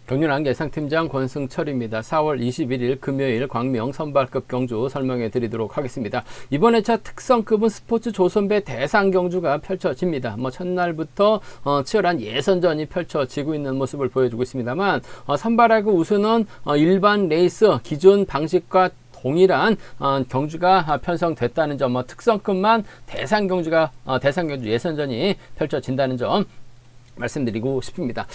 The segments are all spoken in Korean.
경륜한 예상팀장 권승철입니다. 4월 21일 금요일 광명 선발급 경주 설명해 드리도록 하겠습니다. 이번 회차 특성급은 스포츠 조선배 대상 경주가 펼쳐집니다. 첫날부터 치열한 예선전이 펼쳐지고 있는 모습을 보여주고 있습니다만 선발하고 우수는 일반 레이스 기존 방식과 동일한 경주가 편성됐다는 점, 특성급만 대상 경주 예선전이 펼쳐진다는 점 말씀드리고 싶습니다.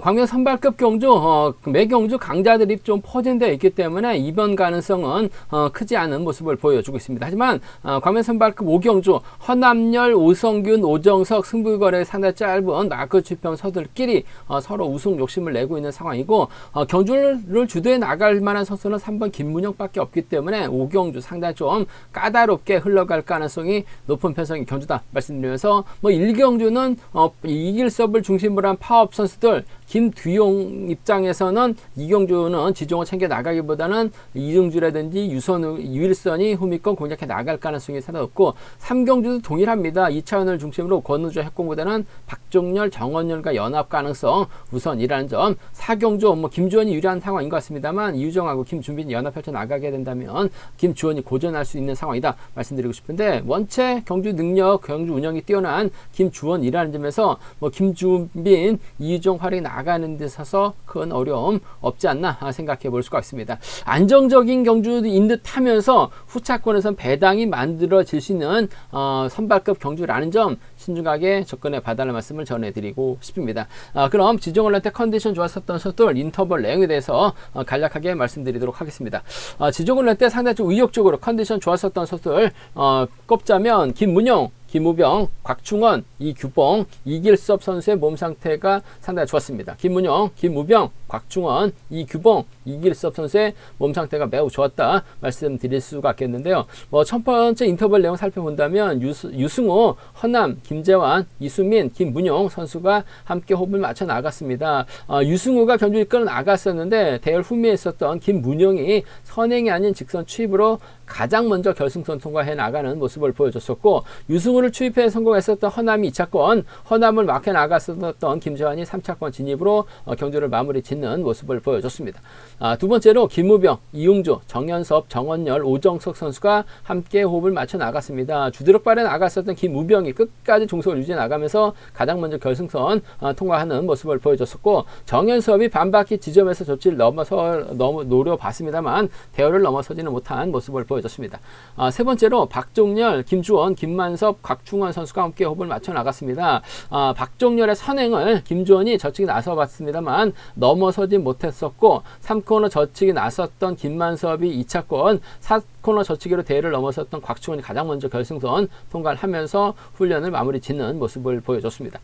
광명 선발급 경주, 매 경주 강자들이 좀 포진되어 있기 때문에 이번 가능성은 크지 않은 모습을 보여주고 있습니다. 하지만 광명 선발급 5경주 허남열, 오성균, 오정석 승부거래 상당히 짧은 마크 주평 서들끼리 서로 우승 욕심을 내고 있는 상황이고, 경주를 주도해 나갈 만한 선수는 3번 김문영밖에 없기 때문에 5경주 상당히 좀 까다롭게 흘러갈 가능성이 높은 편성의 경주다 말씀드리면서 1경주는 이길 서브를 중심으로 한 파업 선수들, 김두용 입장에서는 이경주는 지종을 챙겨 나가기보다는 이중주라든지 유일선이 후미권 공략해 나갈 가능성이 상당히 높고, 3경주도 동일합니다. 이차원을 중심으로 권우주 핵공보다는 박종렬, 정원열과 연합 가능성 우선이라는 점, 4경주 김주원이 유리한 상황인 것 같습니다만 이유정하고 김준빈이 연합 펼쳐 나가게 된다면 김주원이 고전할 수 있는 상황이다 말씀드리고 싶은데, 원체 경주 능력, 경주 운영이 뛰어난 김주원이라는 점에서 김준빈, 이유정 활약이 나가는 데 있어서 큰 어려움 없지 않나 생각해 볼 수가 있습니다. 안정적인 경주인 듯 하면서 후차권에선 배당이 만들어질 수 있는 선발급 경주라는 점 신중하게 접근해 봐달라는 말씀을 전해드리고 싶습니다. 그럼 지종올란테 컨디션 좋았었던 선수들 인터벌 내용에 대해서 간략하게 말씀드리도록 하겠습니다. 지종올란테 상당히 좀 의욕적으로 컨디션 좋았었던 선수들 꼽자면 김문영, 김우병, 곽충원, 이규봉, 이길섭 선수의 몸 상태가 상당히 좋았습니다. 김문영, 김우병, 곽충원, 이규봉, 이길섭 선수의 몸 상태가 매우 좋았다 말씀드릴 수가 있겠는데요. 첫 번째 인터벌 내용 살펴본다면 유승호, 허남, 김재환, 이수민, 김문용 선수가 함께 호흡을 맞춰 나갔습니다. 유승호가 경주를 이끌어 나갔었는데 대열 후미에 있었던 김문용이 선행이 아닌 직선 추입으로 가장 먼저 결승선 통과해 나가는 모습을 보여줬었고, 유승우를 추입해 성공했었던 허남이 2차권, 허남을 막혀 나갔었던 김재환이 3차권 진입으로 경주를 마무리 짓는 모습을 보여줬습니다. 두 번째로 김우병, 이용주, 정현섭, 정원열, 오정석 선수가 함께 호흡을 맞춰 나갔습니다. 주드럭발에 나갔었던 김우병이 끝까지 종속을 유지해 나가면서 가장 먼저 결승선 통과하는 모습을 보여줬었고, 정현섭이 반바퀴 지점에서 조치를 노려봤습니다만 대열을 넘어서지는 못한 모습을 보여줬습니다. 세 번째로 박종렬, 김주원, 김만섭, 곽충원 선수가 함께 호흡을 맞춰 나갔습니다. 박종렬의 선행을 김주원이 저측에 나서봤습니다만 넘어서지 못했었고, 3코너 저측에 나섰던 김만섭이 2차권, 4코너 저측으로 대열을 넘어섰던 곽충원이 가장 먼저 결승선 통과를 하면서 훈련을 마무리 짓는 모습을 보여줬습니다.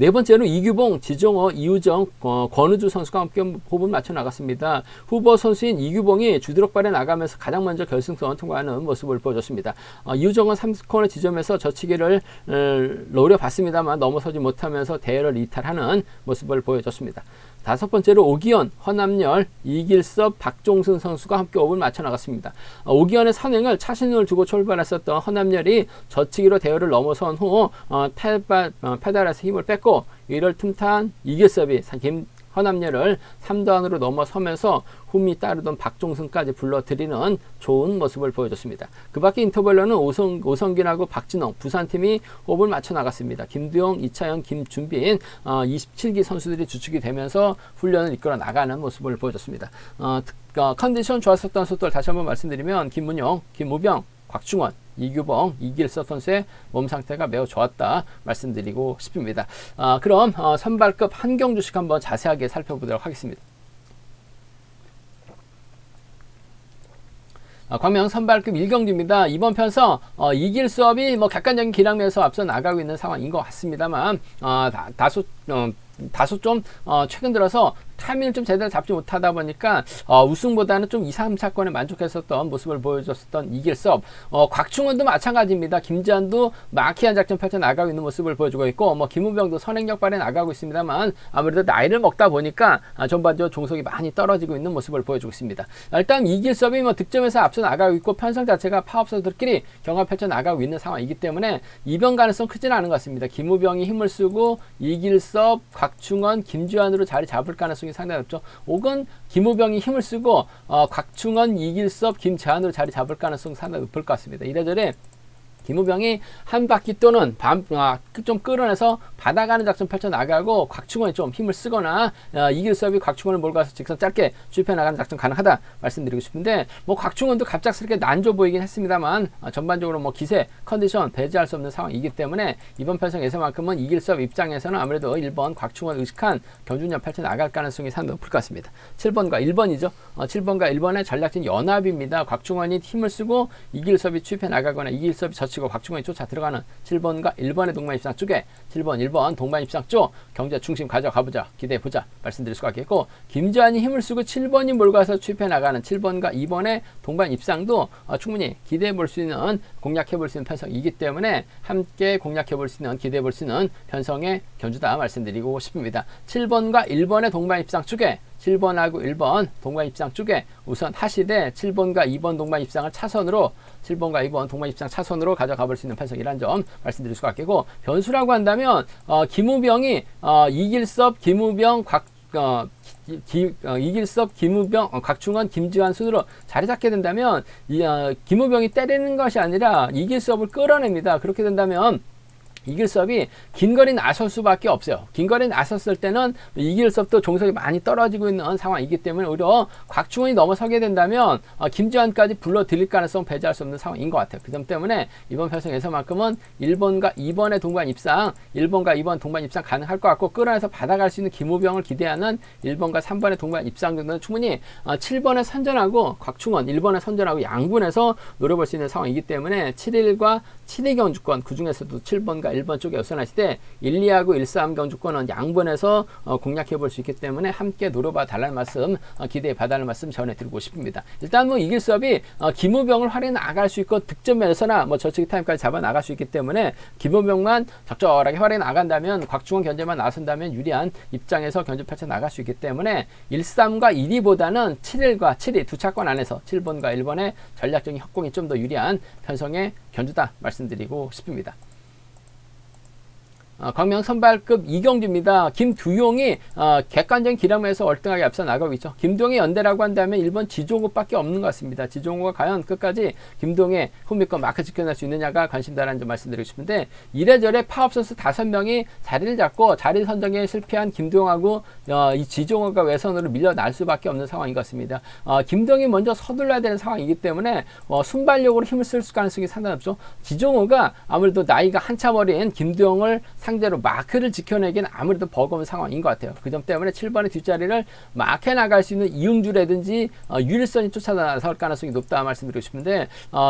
네 번째로 이규봉, 지종호, 이우정, 권우주 선수가 함께 호흡을 맞춰 나갔습니다. 후보 선수인 이규봉이 주드럭발에 나가면서 가장 먼저 결승선 통과하는 모습을 보여줬습니다. 이우정은 3코너 지점에서 저치기를 노려봤습니다만 넘어서지 못하면서 대열을 이탈하는 모습을 보여줬습니다. 다섯 번째로 오기현, 허남열, 이길섭, 박종승 선수가 함께 호흡을 맞춰 나갔습니다. 오기현의 선행을 차신을 두고 출발했었던 허남열이 저치기로 대열을 넘어선 후 페달에서 힘을 뺐고, 이를 틈탄 이길섭이 허남열을 3단으로 넘어서면서 흠이 따르던 박종승까지 불러들이는 좋은 모습을 보여줬습니다. 그 밖에 인터벌로는 오성균하고 박진영, 부산팀이 호흡을 맞춰 나갔습니다. 김두용, 이차현, 김준빈 27기 선수들이 주축이 되면서 훈련을 이끌어 나가는 모습을 보여줬습니다. 컨디션 좋았었던 선수들 다시 한번 말씀드리면 김문영, 김우병, 곽충원, 이규봉, 이길섭 선수의 몸 상태가 매우 좋았다 말씀드리고 싶습니다. 그럼 선발급 한 경주씩 한번 자세하게 살펴보도록 하겠습니다. 광명 선발급 1경주입니다. 이번 편서 이길섭이 객관적인 기량면에서 앞서 나가고 있는 상황인 것 같습니다만 다소 좀 최근 들어서 타이밍을 좀 제대로 잡지 못하다 보니까 우승보다는 좀 2, 3차권에 만족했었던 모습을 보여줬었던 이길섭, 곽충원도 마찬가지입니다. 김지한도 마키한 작전 펼쳐 나가고 있는 모습을 보여주고 있고, 김우병도 선행력 발에 나가고 있습니다만 아무래도 나이를 먹다 보니까 전반적으로 종속이 많이 떨어지고 있는 모습을 보여주고 있습니다. 일단 이길섭이 득점에서 앞서 나가고 있고 편성 자체가 파업선수들끼리 경합 펼쳐 나가고 있는 상황이기 때문에 이변 가능성 크지는 않은 것 같습니다. 김우병이 힘을 쓰고 이길섭, 곽충원, 김주환으로 자리 잡을 가능성이 가능성이 상당히 높죠. 혹은 김우병이 힘을 쓰고 곽충원, 이길섭, 김재환으로 자리 잡을 가능성이 상당히 높을 것 같습니다. 이래저래 김우병이 한 바퀴 또는 좀 끌어내서 받아가는 작전 펼쳐나가고 곽충원이 좀 힘을 쓰거나 이길섭이 곽충원을 몰고 가서 직선 짧게 주입해나가는 작전 가능하다 말씀드리고 싶은데 뭐 곽충원도 갑작스럽게 난조 보이긴 했습니다만 전반적으로 뭐 기세, 컨디션 배제할 수 없는 상황이기 때문에 이번 편성에서만큼은 이길섭 입장에서는 아무래도 1번 곽충원 의식한 경주전 펼쳐나갈 가능성이 상당히 높을 것 같습니다. 7번과 1번이죠. 7번과 1번의 전략진 연합입니다. 곽충원이 힘을 쓰고 이길섭이 추입해나가거나 이길섭이 젖히고 곽충원이 쫓아 들어가는 7번과 1번의 동반 입상 쪽에 7번, 1번 동반 입상 쪽 경제 중심 가져가보자, 기대해보자 말씀드릴 수가 있겠고, 김재환이 힘을 쓰고 7번이 몰고가서 추입해 나가는 7번과 2번의 동반 입상도 충분히 기대해볼 수 있는, 공략해볼 수 있는 편성이기 때문에 함께 공략해볼 수 있는, 기대해볼 수 있는 편성의 경주다 말씀드리고 싶습니다. 7번과 1번의 동반 입상 쪽에 7번하고 1번 동반 입상 쪽에 우선 하시되 7번과 2번 동반 입상을 차선으로 7번과 2번 동반 입상 차선으로 가져가 볼 수 있는 편성이라는 점 말씀드릴 수가 있겠고, 변수라고 한다면 김우병이 이길섭, 김우병, 이길섭, 김우병, 곽충원, 김지환 순으로 자리 잡게 된다면 김우병이 때리는 것이 아니라 이길섭을 끌어냅니다. 그렇게 된다면 이길섭이 긴 거리 나설 수밖에 없어요. 긴 거리 나섰을 때는 이길섭도 종속이 많이 떨어지고 있는 상황이기 때문에 오히려 곽충원이 넘어서게 된다면 김지환까지 불러들일 가능성 배제할 수 없는 상황인 것 같아요. 그 점 때문에 이번 편성에서만큼은 1번과 2번의 동반 입상, 1번과 2번 동반 입상 가능할 것 같고, 끌어내서 받아갈 수 있는 김우병을 기대하는 1번과 3번의 동반 입상 정도는 충분히 7번에 선전하고 곽충원 1번에 선전하고 양분해서 노려볼 수 있는 상황이기 때문에 7일과 7위 경주권, 그 중에서도 7번과 1번 쪽에 우선하실 때 1, 2하고 1, 3 경주권은 양분해서 공략해 볼 수 있기 때문에 함께 노려봐 달라는 말씀, 기대해 봐달라는 말씀 전해드리고 싶습니다. 일단 뭐 이길섭이 김우병을 활용해 나갈 수 있고 득점 면에서나 뭐 저치기 타임까지 잡아 나갈 수 있기 때문에 김우병만 적절하게 활용해 나간다면, 곽충원 견제만 나선다면 유리한 입장에서 견제 펼쳐 나갈 수 있기 때문에 1, 3과 1위보다는 7일과 7위 두 차권 안에서 7번과 1번의 전략적인 협공이 좀 더 유리한 편성의 견주다 말씀드리고 싶습니다. 광명 선발급 이경주입니다. 김두용이 객관적인 기량에서 월등하게 앞서 나가고 있죠. 김두용의 연대라고 한다면 1번 지종호밖에 없는 것 같습니다. 지종호가 과연 끝까지 김두용의 후미권 마크 지켜낼 수 있느냐가 관심다라는 점 말씀드리고 싶은데, 이래저래 파업 선수 5명이 자리를 잡고 자리 선정에 실패한 김두용하고 이 지종호가 외선으로 밀려날 수밖에 없는 상황인 것 같습니다. 김두용이 먼저 서둘러야 되는 상황이기 때문에 순발력으로 힘을 쓸 가능성이 상당히 높죠. 지종호가 아무래도 나이가 한참 어린 김두용을 상대로 마크를 지켜내기는 아무래도 버거운 상황인 것 같아요. 그 점 때문에 7번의 뒷자리를 마크해 나갈 수 있는 이응주라든지 유일선이 쫓아 나설 가능성이 높다 말씀드리고 싶은데,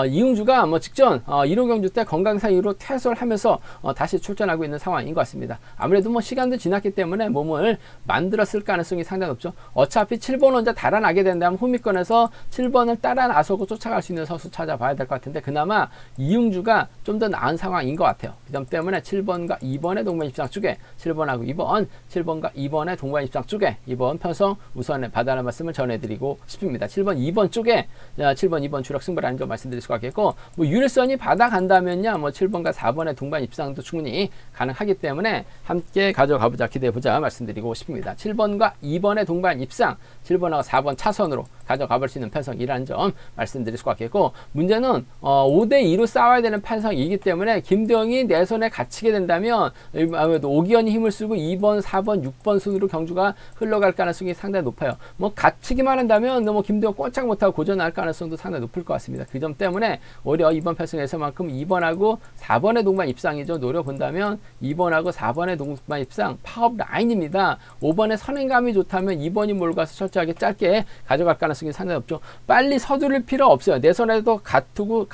이응주가 뭐 직전 1호 경주 때 건강상 이후로 퇴소를 하면서 다시 출전하고 있는 상황인 것 같습니다. 아무래도 뭐 시간도 지났기 때문에 몸을 만들었을 가능성이 상당히 높죠. 어차피 7번 혼자 달아나게 된다면 후미권에서 7번을 따라 나서고 쫓아갈 수 있는 선수 찾아봐야 될 것 같은데, 그나마 이응주가 좀 더 나은 상황인 것 같아요. 그 점 때문에 7번과 2번의 동반 입상 쪽에 7번하고 2번, 7번과 2번의 동반 입상 쪽에 이번 편성 우선에 받아라 말씀을 전해드리고 싶습니다. 7번, 2번 쪽에 7번, 2번 주력 승부라는 점 말씀드릴 수가 있겠고, 뭐 유일선이 받아간다면요, 뭐 7번과 4번의 동반 입상도 충분히 가능하기 때문에 함께 가져가보자, 기대해보자 말씀드리고 싶습니다. 7번과 2번의 동반 입상, 7번하고 4번 차선으로 가져가볼 수 있는 편성이라는 점 말씀드릴 수가 있겠고, 문제는 5대2로 싸워야 되는 편성이기 때문에 김두영이 내 손에 갇히게 된다면 아무래도 오기현이 힘을 쓰고 2번, 4번, 6번 순으로 경주가 흘러갈 가능성이 상당히 높아요. 뭐 갇히기만 한다면 뭐 김두영 꼼짝 못하고 고전할 가능성도 상당히 높을 것 같습니다. 그 점 때문에 오히려 이번 편성에서만큼 2번하고 4번의 동반 입상이죠. 노려본다면 2번하고 4번의 동반 입상 파업 라인입니다. 5번의 선행감이 좋다면 2번이 몰고가서 철저하게 짧게 가져갈 가능성이 상당히 높죠. 빨리 서두를 필요 없어요. 내 손에도 가두고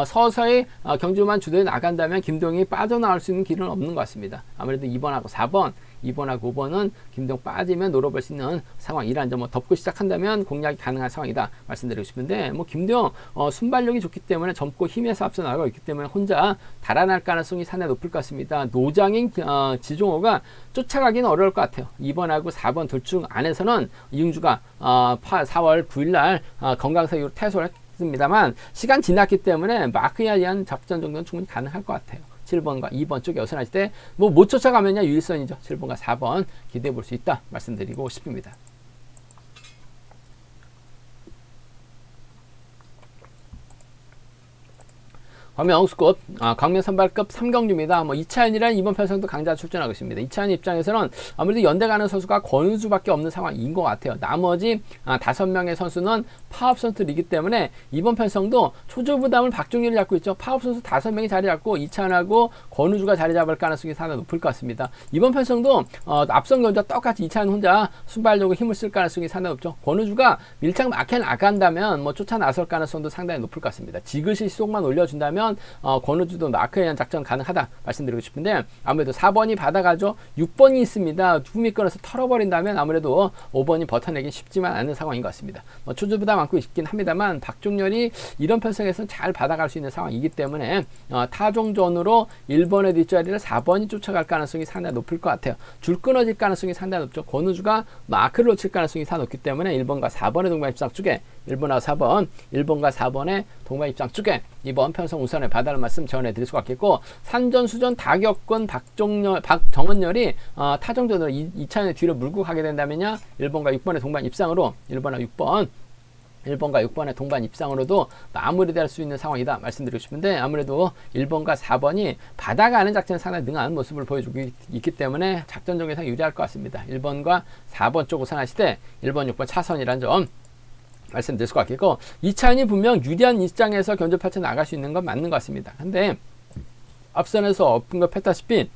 서서히 경주만 주도해 나간다면 김동영이 빠져나올 수 있는 길은 없는 것 같습니다. 아무래도 2번하고 4번, 2번하고 5번은 김동 빠지면 노려볼 수 있는 상황이란 점, 덮고 시작한다면 공략이 가능한 상황이다 말씀드리고 싶은데, 뭐 김동 순발력이 좋기 때문에 젊고 힘에서 앞서 나가고 있기 때문에 혼자 달아날 가능성이 상당히 높을 것 같습니다. 노장인 지종호가 쫓아가기는 어려울 것 같아요. 2번하고 4번 둘 중 안에서는 이응주가 4월 9일날 건강상 이후로 퇴소를 했습니다만, 시간 지났기 때문에 마크에 의한 작전 정도는 충분히 가능할 것 같아요. 7번과 2번 쪽에 어선하실 때 뭐 못 쫓아가면요 유일선이죠. 7번과 4번 기대해 볼 수 있다 말씀드리고 싶습니다. 광명스꽃 광명 선발급 3경주입니다. 뭐 이차연이라는 이번 편성도 강자 출전하고 있습니다. 이차연 입장에서는 아무래도 연대 가는 선수가 권은수밖에 없는 상황인 것 같아요. 나머지 5명의 선수는 파업 선수들이기 때문에 이번 편성도 초조부담을 박종렬이 잡고 있죠. 파업 선수 5명이 자리 잡고 이차연하고 권우주가 자리 잡을 가능성이 상당히 높을 것 같습니다. 이번 편성도 앞선 경주와 똑같이 이차연 혼자 순발력으로 힘을 쓸 가능성이 상당히 높죠. 권우주가 밀착 막혀 나간다면 뭐 쫓아 나설 가능성도 상당히 높을 것 같습니다. 지그시 시속만 올려준다면 권우주도 마크에 대한 작전 가능하다 말씀드리고 싶은데 아무래도 4번이 받아가죠. 6번이 있습니다. 후미 끊어서 털어버린다면 아무래도 5번이 버텨내기 쉽지만 않은 상황인 것 같습니다. 초조부담 안고 있긴 합니다만 박종렬이 이런 편성에서는 잘 받아갈 수 있는 상황이기 때문에 타종전으로 1번의 뒷자리를 4번이 쫓아갈 가능성이 상당히 높을 것 같아요. 줄 끊어질 가능성이 상당히 높죠. 권우주가 마크를 놓칠 가능성이 상당히 높기 때문에 1번과 4번의 동반 입상 쪽에 1번하고 4번, 1번과 4번의 동반 입상 쪽에 이번 편성 우선에 받아갈 말씀 전해드릴 수가 있겠고 산전수전 다 겪은 정은열이 타종전으로 2차전에 뒤로 물고 가게 된다면요 1번과 6번의 동반 입상으로 1번과 6번의 동반 입상으로도 마무리될 수 있는 상황이다 말씀드리고 싶은데 아무래도 1번과 4번이 받아가는 작전에 상당히 능한 모습을 보여주고 있기 때문에 작전 적용상 유리할 것 같습니다. 1번과 4번 쪽 우선하실 때 1번, 6번 차선이란 점 말씀드릴 수가 있겠고 이차연이 분명 유리한 입장에서 견제 펼쳐 나갈 수 있는 건 맞는 것 같습니다. 근데 앞선에서 언급했다시피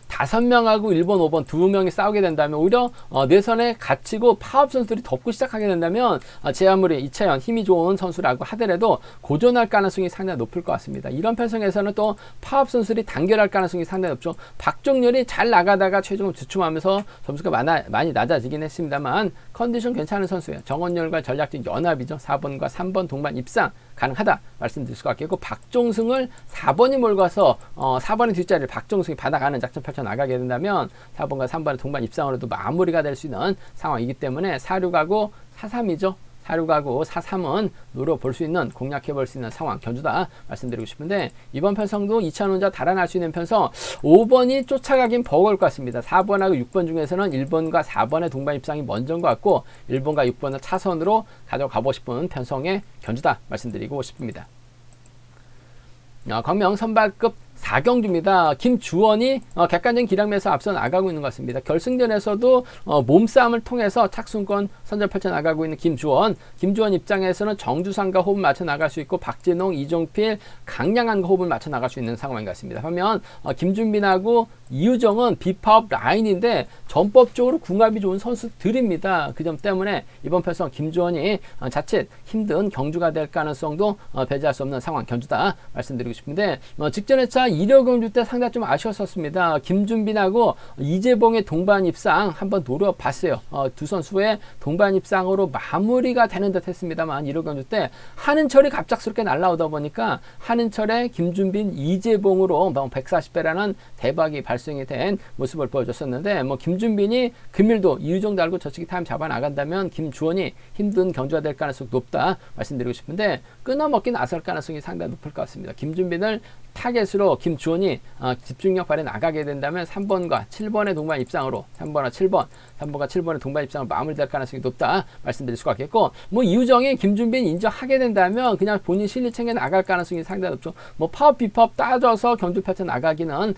5명하고 1번, 5번 2명이 싸우게 된다면 오히려 내선에 갇히고 파업 선수들이 덮고 시작하게 된다면 제 아무리 이차연 힘이 좋은 선수라고 하더라도 고전할 가능성이 상당히 높을 것 같습니다. 이런 편성에서는 또 파업 선수들이 단결할 가능성이 상당히 높죠. 박종렬이 잘 나가다가 최종 주춤하면서 점수가 많이 낮아지긴 했습니다만 컨디션 괜찮은 선수예요. 정원열과 전략적 연합이죠. 4번과 3번 동반 입상 가능하다 말씀드릴 수가 있겠고 박종승을 4번이 몰고 와서 4번의 뒷자리를 박종승이 받아가는 작전 펼쳐 나가게 된다면 4번과 3번의 동반 입상으로도 마무리가 될 수 있는 상황이기 때문에 4륙하고 4-3이죠. 4륙하고 4-3은 노려볼 수 있는 공략해볼 수 있는 상황 견주다 말씀드리고 싶은데 이번 편성도 2차 혼자 달아날 수 있는 편성 5번이 쫓아가긴 버거울 것 같습니다. 4번하고 6번 중에서는 1번과 4번의 동반 입상이 먼저인 것 같고 1번과 6번을 차선으로 가져가고 싶은 편성의 견주다 말씀드리고 싶습니다. 광명 선발급 4경주입니다. 김주원이 객관적인 기량에서 앞서 나가고 있는 것 같습니다. 결승전에서도 몸싸움을 통해서 착순권 선전 펼쳐 나가고 있는 김주원 입장에서는 정주상과 호흡을 맞춰 나갈 수 있고 박진홍, 이종필, 강량한과 호흡을 맞춰 나갈 수 있는 상황인 것 같습니다. 반면 김준빈하고 이유정은 비파업 라인인데 전법적으로 궁합이 좋은 선수들입니다. 그 점 때문에 이번 편성 김주원이 자칫 힘든 경주가 될 가능성도 배제할 수 없는 상황 견주다 말씀드리고 싶은데 직전 회차 1호 경주 때 상당히 좀 아쉬웠었습니다. 김준빈하고 이재봉의 동반 입상 한번 노려봤어요. 두 선수의 동반 입상으로 마무리가 되는 듯 했습니다만 1호 경주 때 한은철이 갑작스럽게 날라오다 보니까 한은철의 김준빈, 이재봉으로 140배라는 대박이 발생이 된 모습을 보여줬었는데 김준빈이 금일도 이유정 달고 저치기 타임 잡아 나간다면 김주원이 힘든 경주가 될 가능성이 높다 말씀드리고 싶은데 끊어먹기 나설 가능성이 상당히 높을 것 같습니다. 김준빈을 타겟으로 김주원이 집중력 발휘 나가게 된다면 3번과 7번의 동반 입상으로 3번과 7번의 동반 입상으로 마무리될 가능성이 높다 말씀드릴 수가 있겠고 이유정이 김준빈 인정하게 된다면 그냥 본인 실리 챙겨 나갈 가능성이 상당히 높죠. 파업 비파업 따져서 경주 펼쳐 나가기는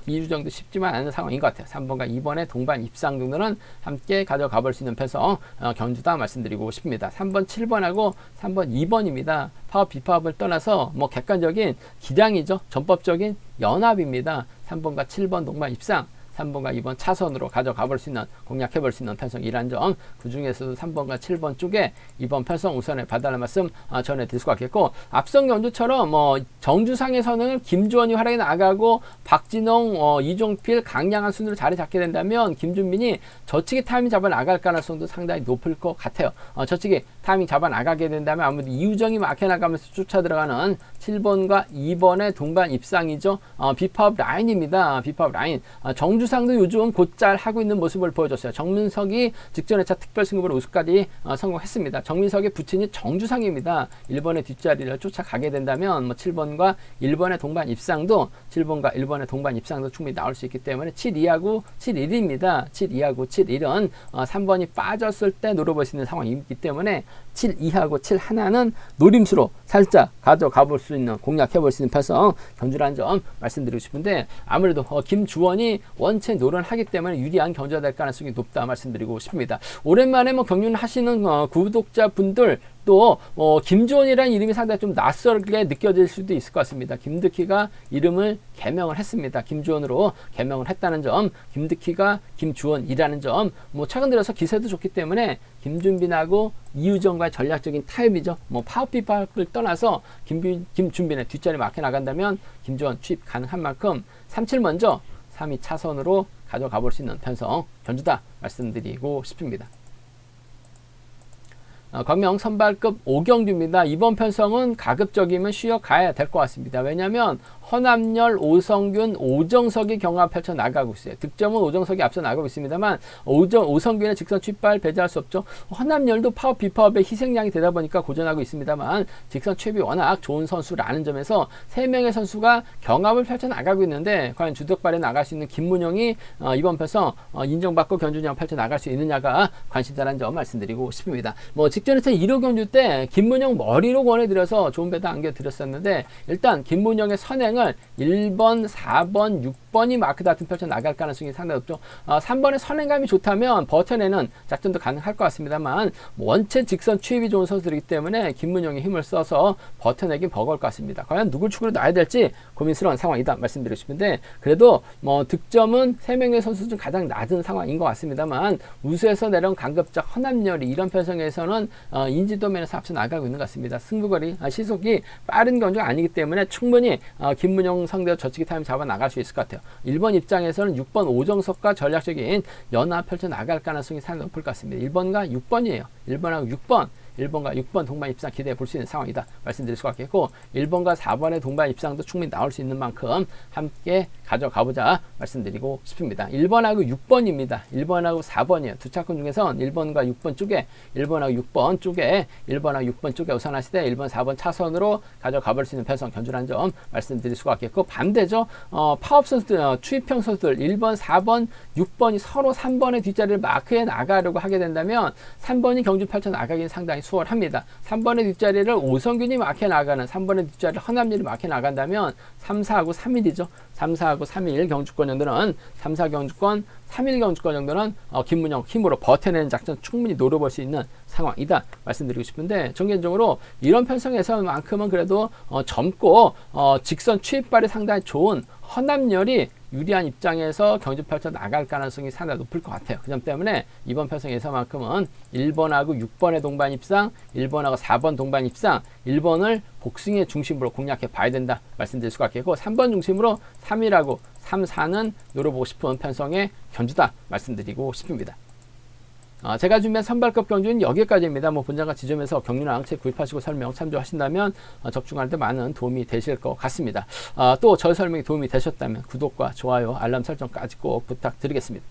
이유정도 쉽지만 않은 상황인 것 같아요. 3번과 2번의 동반 입상 정도는 함께 가져가 볼 수 있는 편성 경주다 말씀드리고 싶습니다. 3번 7번하고 3번 2번입니다. 파업 비파업을 떠나서 객관적인 기량이죠. 전법적인 연합입니다. 3번과 7번 동반 입상 3번과 2번 차선으로 가져가 볼 수 있는 공략해 볼 수 있는 편성이란 점 그 중에서도 3번과 7번 쪽에 이번 편성 우선에 봐달라는 말씀 전해드릴 수가 있겠고 앞선 경주처럼 정주상에서는 김주원이 활약이 나가고 박진홍, 이종필, 강량한 순으로 자리 잡게 된다면 김준빈이 저치기 타이밍 잡아 나갈 가능성도 상당히 높을 것 같아요. 저치기 타이밍 잡아 나가게 된다면 아무래도 이유정이 막혀 나가면서 쫓아 들어가는 7번과 2번의 동반 입상이죠. 비파업 라인입니다. 비파업 라인 정주 김주상도 요즘 곧잘 하고 있는 모습을 보여줬어요. 정민석이 직전 회차 특별승급으로 우승까지 성공했습니다. 정민석의 부친이 정주상입니다. 1번의 뒷자리를 쫓아가게 된다면 뭐 7번과 1번의 동반 입상도 7번과 1번의 동반 입상도 충분히 나올 수 있기 때문에 7-2하고 7-1입니다. 7-2하고 7-1은 3번이 빠졌을 때 노려볼 수 있는 상황이기 때문에 7-2하고 7-1는 노림수로 살짝 가져가 볼 수 있는, 공략해 볼 수 있는 편성 견주라는 점 말씀드리고 싶은데, 아무래도 김주원이 원체 노련하기 때문에 유리한 견주가 될 가능성이 높다 말씀드리고 싶습니다. 오랜만에 뭐 경륜 하시는 구독자분들 또 김주원이라는 이름이 상당히 좀 낯설게 느껴질 수도 있을 것 같습니다. 김득희가 이름을 개명을 했습니다. 김주원으로 개명을 했다는 점, 김득희가 김주원이라는 점, 뭐 최근 들어서 기세도 좋기 때문에 김준빈하고 이유정과의 전략적인 타협이죠. 뭐 파워피파를 떠나서 김준빈의 뒷자리 막혀 나간다면 김주원 취입 가능한 만큼 3-7 먼저 3위 차선으로 가져가 볼 수 있는 편성 견주다 말씀드리고 싶습니다. 광명 선발급 5경주입니다. 이번 편성은 가급적이면 쉬어가야 될 것 같습니다. 왜냐하면 허남열, 오성균, 오정석이 경합 펼쳐 나가고 있어요. 득점은 오정석이 앞서 나가고 있습니다만 오성균의 직선 취입발 배제할 수 없죠. 허남열도 파워 비파업의 희생양이 되다 보니까 고전하고 있습니다만 직선 취입이 워낙 좋은 선수라는 점에서 3명의 선수가 경합을 펼쳐 나가고 있는데, 과연 주덕발에 나갈 수 있는 김문영이 이번 편성 인정받고 견준영 펼쳐 나갈 수 있느냐가 관심사라는 점 말씀드리고 싶습니다. 뭐 직전에 1호 경주 때 김문영 머리로 권해드려서 좋은 배도 안겨드렸었는데, 일단 김문영의 선행을 1번, 4번, 6번이 마크 다툼 펼쳐 나갈 가능성이 상당히 높죠. 3번의 선행감이 좋다면 버텨내는 작전도 가능할 것 같습니다만, 원체 직선 취입이 좋은 선수들이기 때문에 김문영이 힘을 써서 버텨내긴 버거울 것 같습니다. 과연 누굴 축으로 놔야 될지 고민스러운 상황이다 말씀드리고 싶은데, 그래도 뭐 득점은 3명의 선수 중 가장 낮은 상황인 것 같습니다만, 우수에서 내려온 강급적 허남열이 이런 편성에서는 인지도면에서 앞서 나가고 있는 것 같습니다. 승부거리, 시속이 빠른 경주가 아니기 때문에 충분히 김문영 상대로 저치기 타임 잡아 나갈 수 있을 것 같아요. 1번 입장에서는 6번 오정석과 전략적인 연합 펼쳐 나갈 가능성이 상당히 높을 것 같습니다. 1번과 6번이에요. 1번하고 6번. 1번과 6번 동반 입상 기대해 볼 수 있는 상황이다 말씀드릴 수가 있겠고, 1번과 4번의 동반 입상도 충분히 나올 수 있는 만큼 함께 가져가보자 말씀드리고 싶습니다. 1번하고 6번입니다. 1번하고 4번이에요. 두 차권 중에선 1번과 6번 쪽에 1번하고 6번 쪽에 1번하고 6번 쪽에 우선하시되 1번, 4번 차선으로 가져가 볼 수 있는 편성 견주라는 점 말씀드릴 수가 있겠고, 반대죠. 파업 선수들, 추입형 선수들 1번, 4번, 6번이 서로 3번의 뒷자리를 마크해 나가려고 하게 된다면 3번이 경주 펼쳐 나가기는 상당히 수월합니다. 3번의 뒷자리를 오성균이 막혀 나가는, 3번의 뒷자리를 허남열이 막혀 나간다면 3, 4하고 3일이죠. 3, 4하고 3일 경주권 정도는 3, 4 경주권, 3일 경주권 정도는 김문영 힘으로 버텨내는 작전 충분히 노려볼 수 있는 상황이다 말씀드리고 싶은데, 전개적으로 이런 편성에서만큼은 그래도 젊고 직선 취입발이 상당히 좋은 허남열이 유리한 입장에서 경주 펼쳐 나갈 가능성이 상당히 높을 것 같아요. 그 점 때문에 이번 편성에서만큼은 1번하고 6번의 동반 입상, 1번하고 4번 동반 입상, 1번을 복싱의 중심으로 공략해 봐야 된다 말씀드릴 수가 있겠고, 3번 중심으로 3일하고 3, 4는 노려보고 싶은 편성의 견주다 말씀드리고 싶습니다. 제가 준비한 선발급 경주는 여기까지입니다. 뭐 본장과 지점에서 경륜 책 구입하시고 설명 참조하신다면 적중할 때 많은 도움이 되실 것 같습니다. 또 저희 설명이 도움이 되셨다면 구독과 좋아요, 알람 설정까지 꼭 부탁드리겠습니다.